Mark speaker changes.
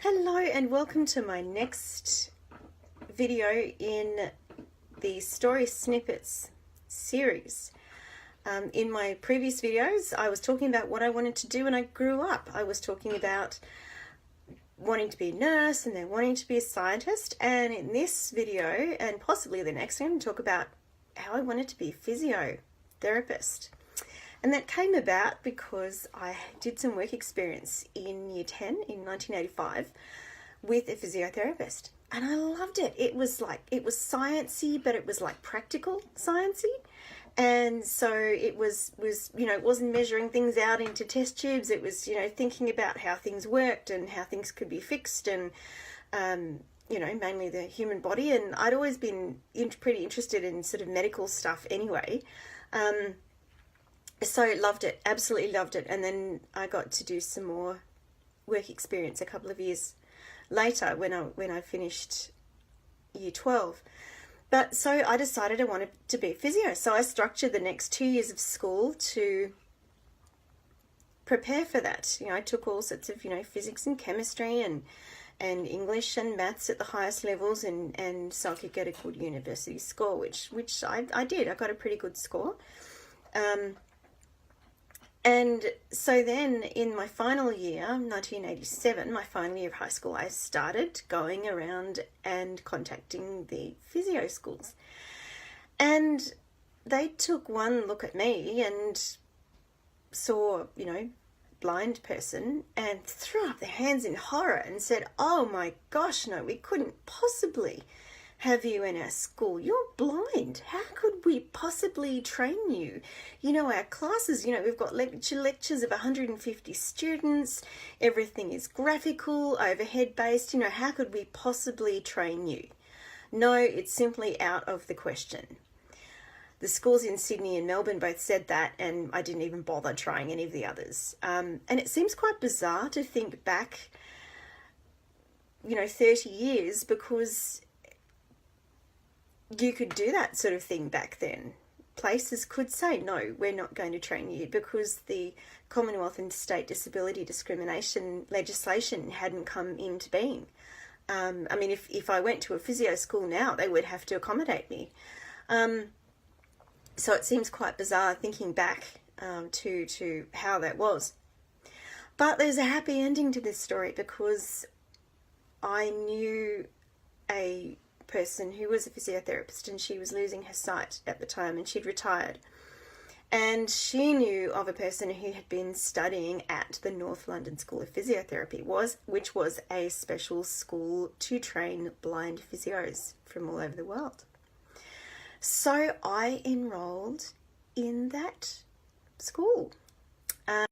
Speaker 1: Hello and welcome to my next video in the Story Snippets series. In my previous videos I was talking about what I wanted to do when I grew up. I was talking about wanting to be a nurse and then wanting to be a scientist, and in this video and possibly the next I'm going to talk about how I wanted to be a physiotherapist. And that came about because I did some work experience in Year 10 in 1985 with a physiotherapist. And I loved it. It was sciencey, but it was like practical sciencey. And so it was, it wasn't measuring things out into test tubes. It was, thinking about how things worked and how things could be fixed and, mainly the human body. And I'd always been pretty interested in sort of medical stuff anyway. So loved it, absolutely loved it. And then I got to do some more work experience a couple of years later when I finished Year 12. But so I decided I wanted to be a physio. So I structured the next 2 years of school to prepare for that. I took all sorts of, physics and chemistry and English and maths at the highest levels, and so I could get a good university score, which I did. I got a pretty good score. And so then in my final year, 1987, my final year of high school, I started going around and contacting the physio schools. And they took one look at me and saw, blind person and threw up their hands in horror and said, "Oh my gosh, no, we couldn't possibly have you in our school. You're blind. How could we possibly train you? Our classes, we've got lectures of 150 students. Everything is graphical, overhead based. How could we possibly train you? No, it's simply out of the question." The schools in Sydney and Melbourne both said that, and I didn't even bother trying any of the others. And it seems quite bizarre to think back, 30 years, because you could do that sort of thing back then. Places could say, "No, we're not going to train you," because the Commonwealth and state disability discrimination legislation hadn't come into being. If I went to a physio school now, they would have to accommodate me. So it seems quite bizarre thinking back to how that was. But there's a happy ending to this story, because I knew a person who was a physiotherapist, and she was losing her sight at the time, and she'd retired. And she knew of a person who had been studying at the North London School of Physiotherapy, which was a special school to train blind physios from all over the world. So I enrolled in that school.